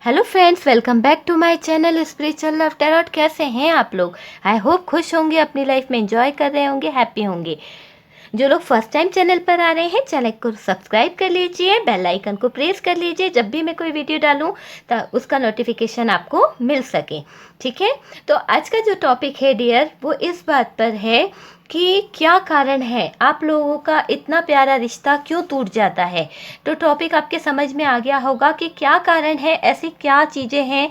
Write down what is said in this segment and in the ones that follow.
Hello friends, welcome back to my channel spiritual love tarot. कैसे हैं आप लोग? आई होप खुश होंगे, अपनी लाइफ में एंजॉय कर रहे होंगे, हैप्पी होंगे। जो लोग फर्स्ट टाइम चैनल पर आ रहे हैं, चैनल को सब्सक्राइब कर लीजिए, बेल आइकन को प्रेस कर लीजिए, जब भी मैं कोई वीडियो डालूं तो उसका नोटिफिकेशन आपको मिल सके। ठीक है, तो आज का जो टॉपिक है डियर, वो इस बात पर है कि क्या कारण है आप लोगों का इतना प्यारा रिश्ता क्यों टूट जाता है। तो टॉपिक आपके समझ में आ गया होगा कि क्या कारण है, ऐसी क्या चीज़ें हैं,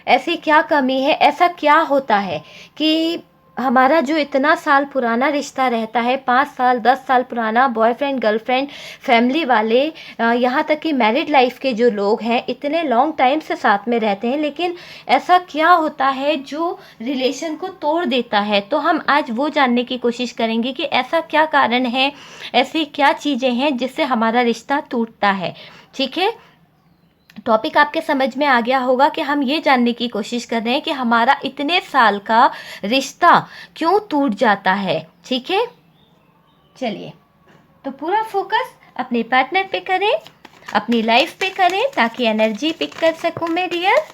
ऐसी क्या कमी है, ऐसा क्या होता है कि हमारा जो इतना साल पुराना रिश्ता रहता है, 5 साल 10 साल पुराना, बॉयफ्रेंड गर्लफ्रेंड फैमिली वाले, यहाँ तक कि मैरिड लाइफ के जो लोग हैं, इतने लॉन्ग टाइम से साथ में रहते हैं, लेकिन ऐसा क्या होता है जो रिलेशन को तोड़ देता है। तो हम आज वो जानने की कोशिश करेंगे कि ऐसा क्या कारण है, ऐसी क्या चीज़ें हैं जिससे हमारा रिश्ता टूटता है। ठीक है, टॉपिक आपके समझ में आ गया होगा कि हम ये जानने की कोशिश कर रहे हैं कि हमारा इतने साल का रिश्ता क्यों टूट जाता है। ठीक है, चलिए, तो पूरा फोकस अपने पार्टनर पे करें, अपनी लाइफ पे करें, ताकि एनर्जी पिक कर सकूं मैं डियर।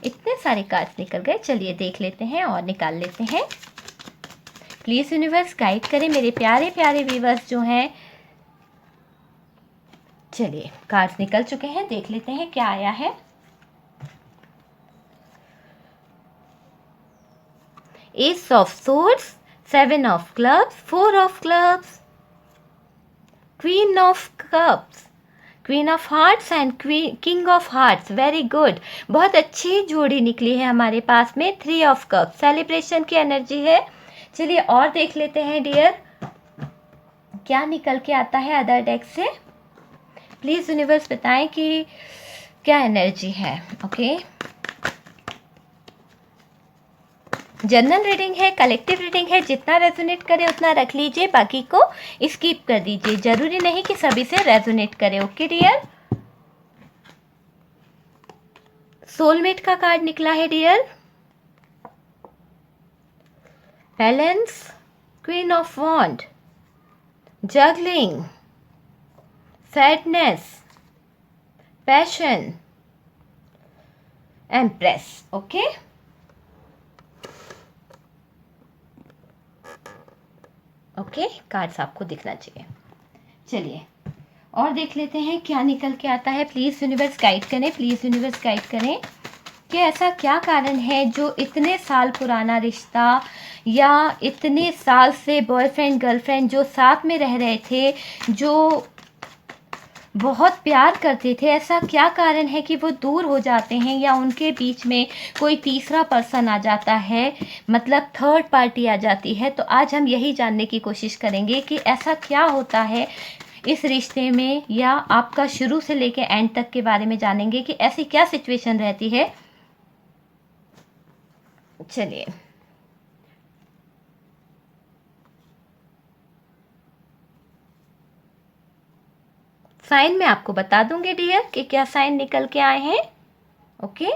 इतने सारे कार्ड्स निकल गए, चलिए देख लेते हैं और निकाल लेते हैं। प्लीज़ यूनिवर्स गाइड करें मेरे प्यारे प्यारे व्यूअर्स जो हैं। चलिए, कार्ड्स निकल चुके हैं, देख लेते हैं क्या आया है। S of swords, 7 of clubs, 4 of clubs, queen of cups, queen of hearts and king of hearts. Very good, बहुत अच्छी जोड़ी निकली है हमारे पास में। 3 ऑफ कप्स, सेलिब्रेशन की एनर्जी है। चलिए और देख लेते हैं डियर क्या निकल के आता है अदर डेक से। प्लीज़ यूनिवर्स बताएं कि क्या एनर्जी है। ओके, जनरल रीडिंग है, कलेक्टिव रीडिंग है, जितना रेजोनेट करे उतना रख लीजिए, बाकी को स्किप कर दीजिए। जरूरी नहीं कि सभी से रेजोनेट करे। ओके डियर, सोलमेट का कार्ड निकला है dear. Balance, queen of wand, juggling, sadness, passion, empress. Okay, okay, cards आपको दिखना चाहिए। चलिए और देख लेते हैं क्या निकल के आता है। प्लीज़ यूनिवर्स गाइड करें, प्लीज़ यूनिवर्स गाइड करें कि ऐसा क्या कारण है जो इतने साल पुराना रिश्ता या इतने साल से बॉयफ्रेंड गर्लफ्रेंड जो साथ में रह रहे थे, जो बहुत प्यार करते थे, ऐसा क्या कारण है कि वो दूर हो जाते हैं या उनके बीच में कोई तीसरा पर्सन आ जाता है, मतलब थर्ड पार्टी आ जाती है। तो आज हम यही जानने की कोशिश करेंगे कि ऐसा क्या होता है इस रिश्ते में, या आपका शुरू से लेके एंड तक के बारे में जानेंगे कि ऐसी क्या सिचुएशन रहती है। चलिए, साइन मैं आपको बता दूंगी डियर कि क्या साइन निकल के आए हैं। ओके,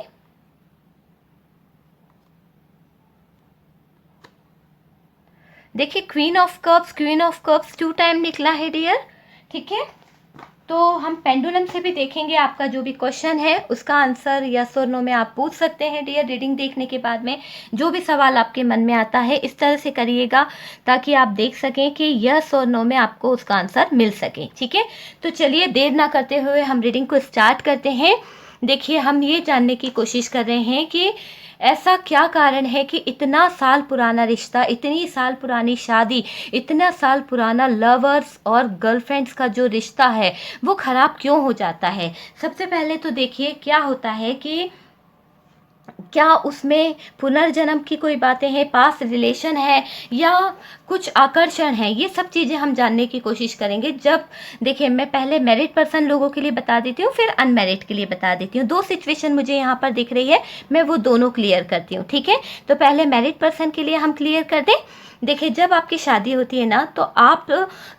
देखिए queen of cups, queen of cups 2 time निकला है डियर। ठीक है, तो हम पेंडुलम से भी देखेंगे, आपका जो भी क्वेश्चन है उसका आंसर यस और नो में आप पूछ सकते हैं डियर। रीडिंग देखने के बाद में जो भी सवाल आपके मन में आता है इस तरह से करिएगा ताकि आप देख सकें कि यस और नो में आपको उसका आंसर मिल सके। ठीक है, तो चलिए देर ना करते हुए हम रीडिंग को स्टार्ट करते हैं। देखिए, हम ये जानने की कोशिश कर रहे हैं कि ऐसा क्या कारण है कि इतना साल पुराना रिश्ता, इतनी साल पुरानी शादी, इतना साल पुराना लवर्स और गर्लफ्रेंड्स का जो रिश्ता है वो ख़राब क्यों हो जाता है। सबसे पहले तो देखिए क्या होता है कि क्या उसमें पुनर्जन्म की कोई बातें हैं, पास्ट रिलेशन है या कुछ आकर्षण है, ये सब चीज़ें हम जानने की कोशिश करेंगे। जब देखिए, मैं पहले मैरिड पर्सन लोगों के लिए बता देती हूँ, फिर अनमैरिड के लिए बता देती हूँ। 2 सिचुएशन मुझे यहाँ पर दिख रही है, मैं वो दोनों क्लियर करती हूँ। ठीक है, तो पहले मैरिड पर्सन के लिए हम क्लियर कर दें। देखिए, जब आपकी शादी होती है ना, तो आप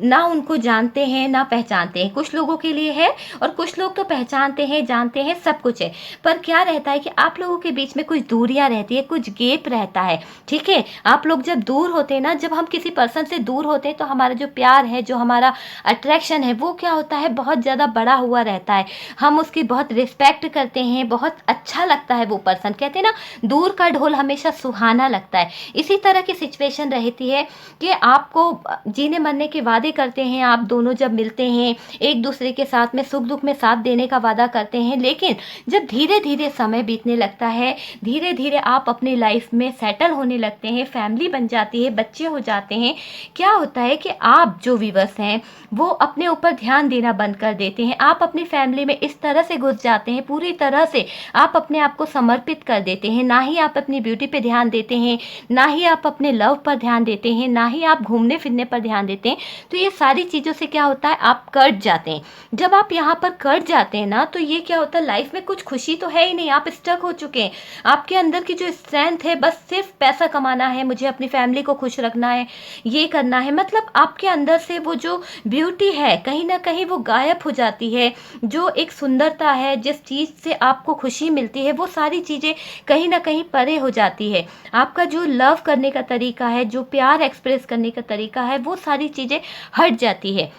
ना उनको जानते हैं ना पहचानते हैं। कुछ लोगों के लिए है और कुछ लोग तो पहचानते हैं, जानते हैं, सब कुछ है। पर क्या रहता है कि आप लोगों के बीच में कुछ दूरियां रहती है, कुछ गैप रहता है। ठीक है, आप लोग जब दूर होते हैं ना, जब हम किसी पर्सन से दूर होते हैं तो हमारा जो प्यार है, जो हमारा अट्रैक्शन है, वो क्या होता है, बहुत ज़्यादा बड़ा हुआ रहता है। हम उसकी बहुत रिस्पेक्ट करते हैं, बहुत अच्छा लगता है वो पर्सन। कहते हैं ना, दूर का ढोल हमेशा सुहाना लगता है। इसी तरह की सिचुएशन रहती है कि आपको जीने मरने के वादे करते हैं, आप दोनों जब मिलते हैं, एक दूसरे के साथ में सुख दुख में साथ देने का वादा करते हैं, लेकिन जब धीरे धीरे समय बीतने लगता है, धीरे धीरे आप अपनी लाइफ में सेटल होने लगते हैं, फैमिली बन जाती है, बच्चे हो जाते हैं, क्या होता है कि आप जो व्यूअर्स हैं वो अपने ऊपर ध्यान देना बंद कर देते हैं। आप अपनी फैमिली में इस तरह से घुस जाते हैं, पूरी तरह से आप अपने आप को समर्पित कर देते हैं। ना ही आप अपनी ब्यूटी पे ध्यान देते हैं, ना ही आप अपने लव पर ध्यान देते हैं, ना ही आप घूमने फिरने पर ध्यान देते हैं। तो ये सारी चीज़ों से क्या होता है, आप कट जाते हैं। जब आप यहाँ पर कट जाते हैं ना, तो ये क्या होता है, लाइफ में कुछ खुशी तो है ही नहीं, आप स्टक हो चुके हैं। आपके अंदर की जो स्ट्रेंथ है, बस सिर्फ पैसा कमाना है, मुझे अपनी फैमिली को खुश रखना है, ये करना है, मतलब आपके अंदर से वो जो ब्यूटी है कहीं ना कहीं वो गायब हो जाती है। जो एक सुंदरता है, जिस चीज़ से आपको खुशी मिलती है, वो सारी चीज़ें कहीं ना कहीं परे हो जाती है। आपका जो लव करने का तरीका है, जो प्यार एक्सप्रेस करने का तरीका है, वो सारी चीज़ें हट जाती है।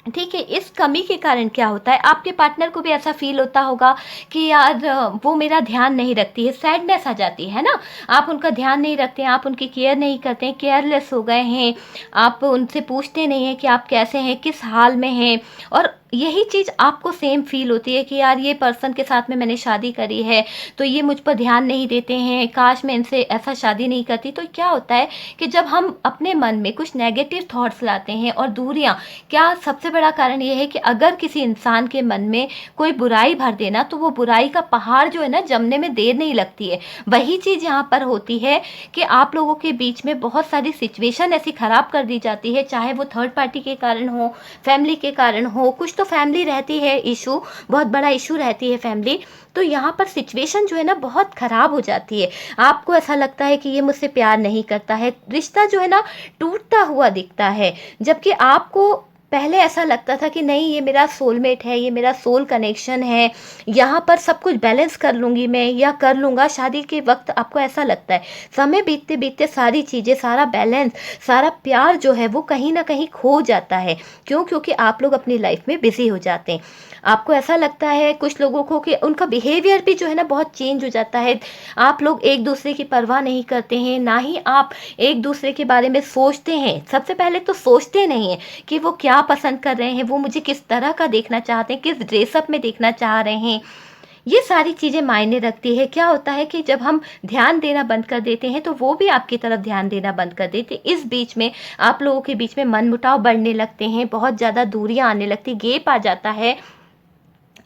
ठीक है, इस कमी के कारण क्या होता है, आपके पार्टनर को भी ऐसा फील होता होगा कि यार वो मेरा ध्यान नहीं रखती है, सैडनेस आ जाती है ना। आप उनका ध्यान नहीं रखते हैं, आप उनकी केयर नहीं करते हैं, केयरलेस हो गए हैं, आप उनसे पूछते नहीं हैं कि आप कैसे हैं, किस हाल में हैं। और यही चीज़ आपको सेम फील होती है कि यार ये पर्सन के साथ में मैंने शादी करी है तो ये मुझ पर ध्यान नहीं देते हैं, काश मैं इनसे ऐसा शादी नहीं करती। तो क्या होता है कि जब हम अपने मन में कुछ नेगेटिव थॉट्स लाते हैं और दूरियाँ, क्या सबसे बड़ा कारण ये है कि अगर किसी इंसान के मन में कोई बुराई भर देना, तो वो बुराई का पहाड़ जो है ना, जमने में देर नहीं लगती है। वही चीज़ यहाँ पर होती है कि आप लोगों के बीच में बहुत सारी सिचुएशन ऐसी ख़राब कर दी जाती है, चाहे वो थर्ड पार्टी के कारण हो, फैमिली के कारण हो। कुछ तो फैमिली रहती है इशू, बहुत बड़ा इशू रहती है फैमिली। तो यहाँ पर सिचुएशन जो है ना बहुत ख़राब हो जाती है। आपको ऐसा लगता है कि ये मुझसे प्यार नहीं करता है, रिश्ता जो है ना टूटता हुआ दिखता है। जबकि आपको पहले ऐसा लगता था कि नहीं, ये मेरा सोलमेट है, ये मेरा सोल कनेक्शन है, यहाँ पर सब कुछ बैलेंस कर लूँगी मैं या कर लूँगा। शादी के वक्त आपको ऐसा लगता है, समय बीतते बीतते सारी चीज़ें, सारा बैलेंस, सारा प्यार जो है वो कहीं ना कहीं खो जाता है। क्यों? क्योंकि आप लोग अपनी लाइफ में बिजी हो जाते हैं। आपको ऐसा लगता है कुछ लोगों को कि उनका बिहेवियर भी जो है ना बहुत चेंज हो जाता है। आप लोग एक दूसरे की परवाह नहीं करते हैं, ना ही आप एक दूसरे के बारे में सोचते हैं। सबसे पहले तो सोचते नहीं हैं कि वो क्या पसंद कर रहे हैं, वो मुझे किस तरह का देखना चाहते हैं, किस ड्रेसअप में देखना चाह रहे हैं। ये सारी चीज़ें मायने रखती है। क्या होता है कि जब हम ध्यान देना बंद कर देते हैं तो वो भी आपकी तरफ ध्यान देना बंद कर देते हैं। इस बीच में आप लोगों के बीच में मनमुटाव बढ़ने लगते हैं, बहुत ज़्यादा दूरियां आने लगती, गैप आ जाता है,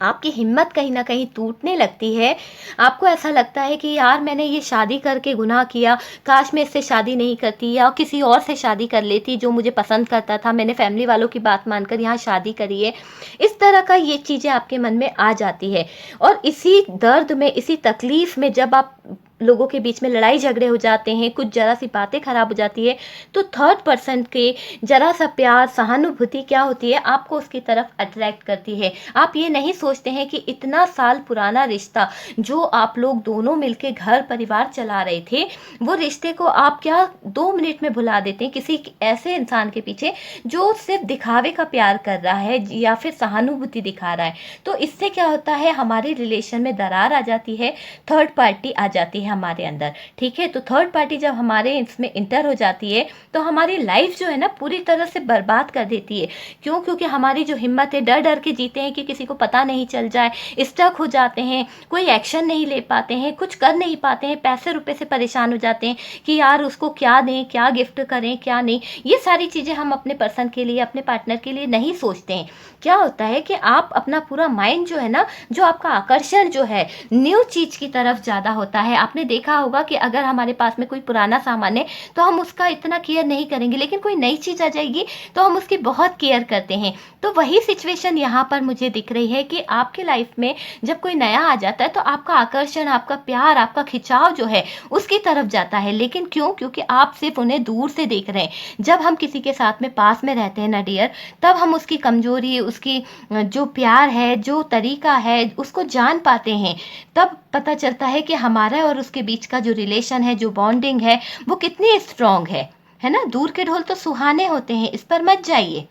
आपकी हिम्मत कहीं ना कहीं टूटने लगती है। आपको ऐसा लगता है कि यार मैंने ये शादी करके गुनाह किया, काश मैं इससे शादी नहीं करती या किसी और से शादी कर लेती जो मुझे पसंद करता था, मैंने फैमिली वालों की बात मानकर यहाँ शादी करी है। इस तरह का ये चीज़ें आपके मन में आ जाती है। और इसी दर्द में, इसी तकलीफ़ में जब आप लोगों के बीच में लड़ाई झगड़े हो जाते हैं, कुछ ज़रा सी बातें ख़राब हो जाती है, तो थर्ड पर्सन के ज़रा सा प्यार, सहानुभूति क्या होती है, आपको उसकी तरफ अट्रैक्ट करती है। आप ये नहीं सोचते हैं कि इतना साल पुराना रिश्ता जो आप लोग दोनों मिलके घर परिवार चला रहे थे, वो रिश्ते को आप क्या 2 मिनट में भुला देते हैं किसी ऐसे इंसान के पीछे जो सिर्फ दिखावे का प्यार कर रहा है या फिर सहानुभूति दिखा रहा है। तो इससे क्या होता है, हमारे रिलेशन में दरार आ जाती है, थर्ड पार्टी आ जाती है हमारे अंदर। ठीक है, तो थर्ड पार्टी जब हमारे इसमें इंटर हो जाती है तो हमारी लाइफ जो है ना पूरी तरह से बर्बाद कर देती है। क्यों? क्योंकि हमारी जो हिम्मत है, डर डर के जीते हैं कि किसी को पता नहीं चल जाए, स्टक हो जाते हैं, कोई एक्शन नहीं ले पाते हैं, कुछ कर नहीं पाते हैं, पैसे रुपए से परेशान हो जाते हैं कि यार उसको क्या दें, क्या गिफ्ट करें, क्या नहीं। ये सारी चीज़ें हम अपने पर्सन के लिए, अपने पार्टनर के लिए नहीं सोचते हैं। क्या होता है कि आप अपना पूरा माइंड जो है ना, जो आपका आकर्षण जो है न्यू चीज़ की तरफ ज़्यादा होता है। आपने आपने देखा होगा कि अगर हमारे पास में कोई पुराना सामान है तो हम उसका इतना केयर नहीं करेंगे, लेकिन कोई नई चीज़ आ जाएगी तो हम उसकी बहुत केयर करते हैं। तो वही सिचुएशन यहाँ पर मुझे दिख रही है कि आपके लाइफ में जब कोई नया आ जाता है तो आपका आकर्षण, आपका प्यार, आपका खिंचाव जो है उसकी तरफ जाता है। लेकिन क्यों? क्योंकि आप सिर्फ उन्हें दूर से देख रहे हैं। जब हम किसी के साथ में पास में रहते हैं ना डियर, तब हम उसकी कमजोरी, उसकी जो प्यार है, जो तरीका है, उसको जान पाते हैं। तब पता चलता है कि हमारा और उसके बीच का जो रिलेशन है, जो बॉन्डिंग है, वो कितनी स्ट्रांग है ना। दूर के ढोल तो सुहाने होते हैं, इस पर मत जाइए।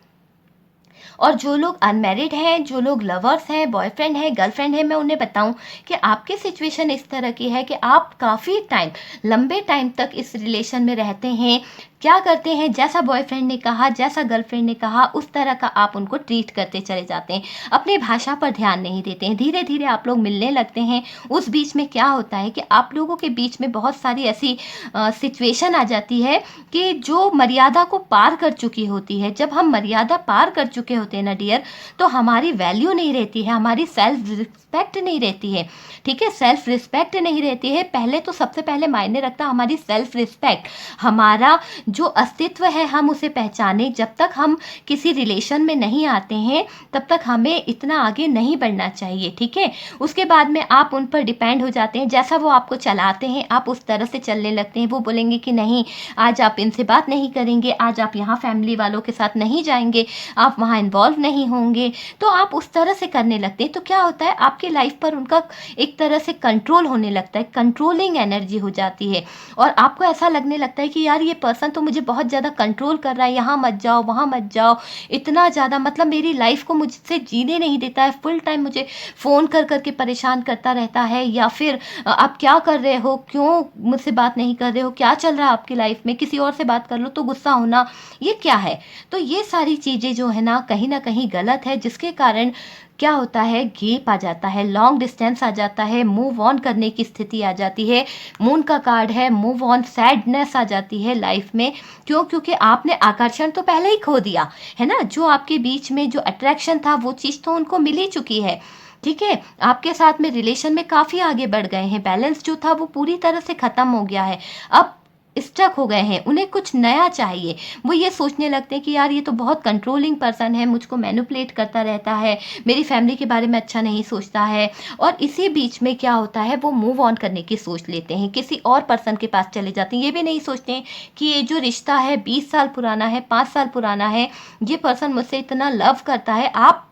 और जो लोग अनमैरिड हैं, जो लोग लवर्स हैं, बॉयफ्रेंड है, गर्लफ्रेंड है, मैं उन्हें बताऊं कि आपकी सिचुएशन इस तरह की है कि आप काफ़ी टाइम, लंबे टाइम तक इस रिलेशन में रहते हैं। क्या करते हैं, जैसा बॉयफ्रेंड ने कहा, जैसा गर्लफ्रेंड ने कहा, उस तरह का आप उनको ट्रीट करते चले जाते हैं। अपनी भाषा पर ध्यान नहीं देते हैं। धीरे धीरे आप लोग मिलने लगते हैं। उस बीच में क्या होता है कि आप लोगों के बीच में बहुत सारी ऐसी सिचुएशन आ जाती है कि जो मर्यादा को पार कर चुकी होती है। जब हम मर्यादा पार कर चुके होते हैं ना डियर, तो हमारी वैल्यू नहीं रहती है, हमारी सेल्फ रिस्पेक्ट नहीं रहती है। ठीक है, सेल्फ रिस्पेक्ट नहीं रहती है। पहले तो सबसे पहले मायने रखता है हमारी सेल्फ रिस्पेक्ट, हमारा जो अस्तित्व है हम उसे पहचाने। जब तक हम किसी रिलेशन में नहीं आते हैं तब तक हमें इतना आगे नहीं बढ़ना चाहिए। ठीक है, उसके बाद में आप उन पर डिपेंड हो जाते हैं। जैसा वो आपको चलाते हैं आप उस तरह से चलने लगते हैं। वो बोलेंगे कि नहीं, आज आप इनसे बात नहीं करेंगे, आज आप यहाँ फैमिली वालों के साथ नहीं जाएंगे, आप वहाँ इन्वॉल्व नहीं होंगे, तो आप उस तरह से करने लगते हैं। तो क्या होता है, आपकी लाइफ पर उनका एक तरह से कंट्रोल होने लगता है, कंट्रोलिंग एनर्जी हो जाती है। और आपको ऐसा लगने लगता है कि यार ये पर्सन तो मुझे बहुत ज़्यादा कंट्रोल कर रहा है, यहाँ मत जाओ, वहाँ मत जाओ, इतना ज़्यादा, मतलब मेरी लाइफ को मुझसे जीने नहीं देता है, फुल टाइम मुझे फ़ोन कर करके परेशान करता रहता है। या फिर आप क्या कर रहे हो, क्यों मुझसे बात नहीं कर रहे हो, क्या चल रहा है आपकी लाइफ में, किसी और से बात कर लो तो गुस्सा होना, ये क्या है। तो ये सारी चीज़ें जो है ना कहीं गलत है, जिसके कारण क्या होता है, गैप आ जाता है, लॉन्ग डिस्टेंस आ जाता है, मूव ऑन करने की स्थिति आ जाती है। मून का कार्ड है, मूव ऑन, सैडनेस आ जाती है लाइफ में। क्यों? क्योंकि आपने आकर्षण तो पहले ही खो दिया है ना। जो आपके बीच में जो अट्रैक्शन था वो चीज़ तो उनको मिल ही चुकी है। ठीक है, आपके साथ में रिलेशन में काफ़ी आगे बढ़ गए हैं, बैलेंस जो था वो पूरी तरह से ख़त्म हो गया है। अब स्टक हो गए हैं, उन्हें कुछ नया चाहिए। वो ये सोचने लगते हैं कि यार ये तो बहुत कंट्रोलिंग पर्सन है, मुझको मैनिपुलेट करता रहता है, मेरी फैमिली के बारे में अच्छा नहीं सोचता है। और इसी बीच में क्या होता है, वो मूव ऑन करने की सोच लेते हैं, किसी और पर्सन के पास चले जाते हैं। ये भी नहीं सोचते हैं कि ये जो रिश्ता है 20 साल पुराना है, 5 साल पुराना है, ये पर्सन मुझसे इतना लव करता है। आप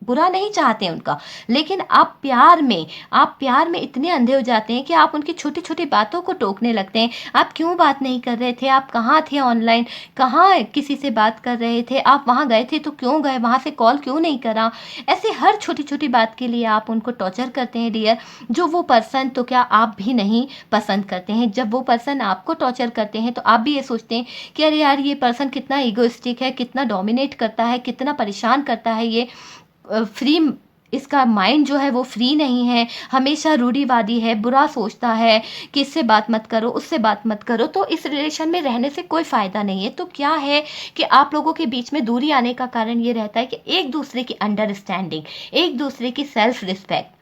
बुरा नहीं चाहते उनका, लेकिन आप प्यार में इतने अंधे हो जाते हैं कि आप उनकी छोटी छोटी बातों को टोकने लगते हैं। आप क्यों बात नहीं कर रहे थे, आप कहाँ थे ऑनलाइन, कहाँ किसी से बात कर रहे थे, आप वहाँ गए थे तो क्यों गए, वहाँ से कॉल क्यों नहीं करा। ऐसे हर छोटी छोटी बात के लिए आप उनको टॉर्चर करते हैं डियर। जो वो पर्सन, तो क्या आप भी नहीं पसंद करते हैं। जब वो पर्सन आपको टॉर्चर करते हैं तो आप भी ये सोचते हैं कि अरे यार ये पर्सन कितना ईगोइस्टिक है, कितना डोमिनेट करता है, कितना परेशान करता है, ये फ्री, इसका माइंड जो है वो फ्री नहीं है, हमेशा रूढ़िवादी है, बुरा सोचता है कि इससे बात मत करो, उससे बात मत करो। तो इस रिलेशन में रहने से कोई फ़ायदा नहीं है। तो क्या है कि आप लोगों के बीच में दूरी आने का कारण ये रहता है कि एक दूसरे की अंडरस्टैंडिंग, एक दूसरे की सेल्फ रिस्पेक्ट।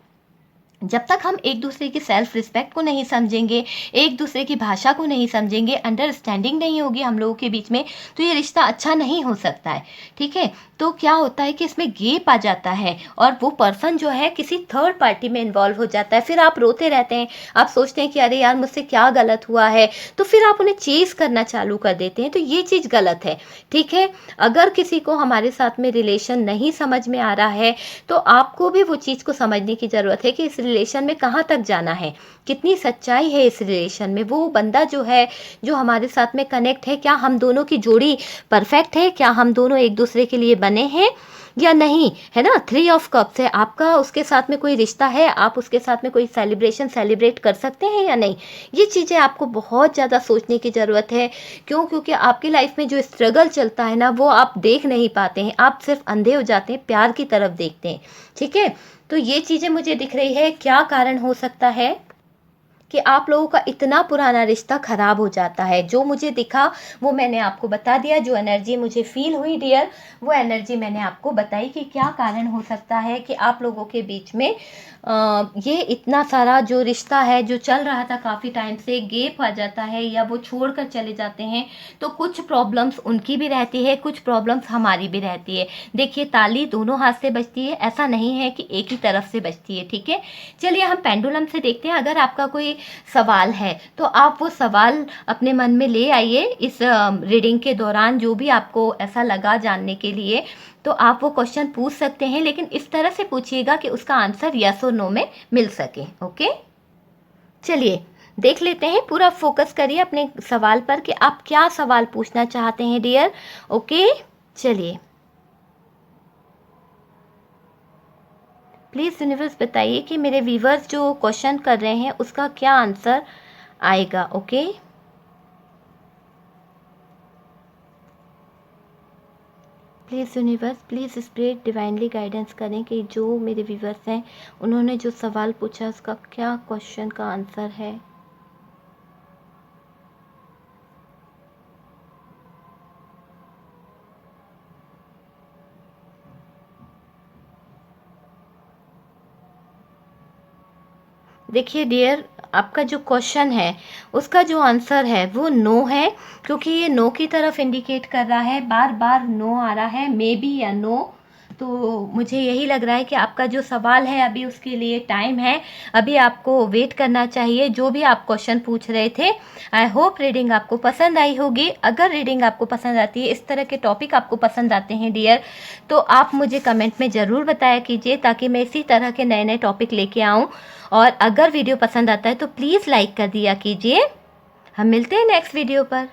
जब तक हम एक दूसरे की सेल्फ रिस्पेक्ट को नहीं समझेंगे, एक दूसरे की भाषा को नहीं समझेंगे, अंडरस्टैंडिंग नहीं होगी हम लोगों के बीच में, तो ये रिश्ता अच्छा नहीं हो सकता है। ठीक है, तो क्या होता है कि इसमें गैप आ जाता है और वो पर्सन जो है किसी थर्ड पार्टी में इन्वॉल्व हो जाता है। फिर आप रोते रहते हैं, आप सोचते हैं कि अरे यार मुझसे क्या गलत हुआ है, तो फिर आप उन्हें चेज़ करना चालू कर देते हैं। तो ये चीज़ गलत है। ठीक है, अगर किसी को हमारे साथ में रिलेशन नहीं समझ में आ रहा है तो आपको भी वो चीज़ को समझने की ज़रूरत है कि इस रिलेशन में कहाँ तक जाना है, कितनी सच्चाई है इस रिलेशन में। वो बंदा जो है, जो हमारे साथ में कनेक्ट है, क्या हम दोनों की जोड़ी परफेक्ट है, क्या हम दोनों एक दूसरे के लिए बने हैं या नहीं, है ना। 3 ऑफ कप्स है, आपका उसके साथ में कोई रिश्ता है, आप उसके साथ में कोई सेलिब्रेट कर सकते हैं या नहीं। ये चीज़ें आपको बहुत ज़्यादा सोचने की ज़रूरत है। क्यों? क्योंकि आपकी लाइफ में जो स्ट्रगल चलता है ना, वो आप देख नहीं पाते हैं, आप सिर्फ अंधे हो जाते हैं, प्यार की तरफ देखते हैं। ठीक है, तो ये चीज़ें मुझे दिख रही है। क्या कारण हो सकता है कि आप लोगों का इतना पुराना रिश्ता ख़राब हो जाता है। जो मुझे दिखा वो मैंने आपको बता दिया, जो एनर्जी मुझे फील हुई डियर वो एनर्जी मैंने आपको बताई कि क्या कारण हो सकता है कि आप लोगों के बीच में ये इतना सारा जो रिश्ता है जो चल रहा था काफ़ी टाइम से गैप आ जाता है या वो छोड़ कर चले जाते हैं। तो कुछ प्रॉब्लम्स उनकी भी रहती है, कुछ प्रॉब्लम्स हमारी भी रहती है। देखिए ताली दोनों हाथ से बजती है, ऐसा नहीं है कि एक ही तरफ से बजती है, ठीक है। चलिए हम पेंडुलम से देखते हैं। अगर आपका कोई सवाल है तो आप वो सवाल अपने मन में ले आइए इस रीडिंग के दौरान, जो भी आपको ऐसा लगा जानने के लिए तो आप वो क्वेश्चन पूछ सकते हैं, लेकिन इस तरह से पूछिएगा कि उसका आंसर यस और नो में मिल सके। ओके, चलिए देख लेते हैं। पूरा फोकस करिए अपने सवाल पर कि आप क्या सवाल पूछना चाहते हैं डियर। ओके, चलिए प्लीज़ यूनिवर्स बताइए कि मेरे व्यूवर्स जो क्वेश्चन कर रहे हैं उसका क्या आंसर आएगा। Okay, please universe please spirit divinely guidance करें कि जो मेरे व्यूवर्स हैं उन्होंने जो सवाल पूछा उसका क्या क्वेश्चन का आंसर है। देखिए डियर, आपका जो क्वेश्चन है उसका जो आंसर है वो नो है, क्योंकि ये नो की तरफ इंडिकेट कर रहा है, बार बार नो आ रहा है, मे बी या नो। तो मुझे यही लग रहा है कि आपका जो सवाल है अभी उसके लिए टाइम है, अभी आपको वेट करना चाहिए। जो भी आप क्वेश्चन पूछ रहे थे, आई होप रीडिंग आपको पसंद आई होगी। अगर रीडिंग आपको पसंद आती है, इस तरह के टॉपिक आपको पसंद आते हैं डियर, तो आप मुझे कमेंट में ज़रूर बताया कीजिए ताकि मैं इसी तरह के नए नए टॉपिक लेके आऊँ। और अगर वीडियो पसंद आता है तो प्लीज़ लाइक कर दिया कीजिए। हम मिलते हैं नेक्स्ट वीडियो पर।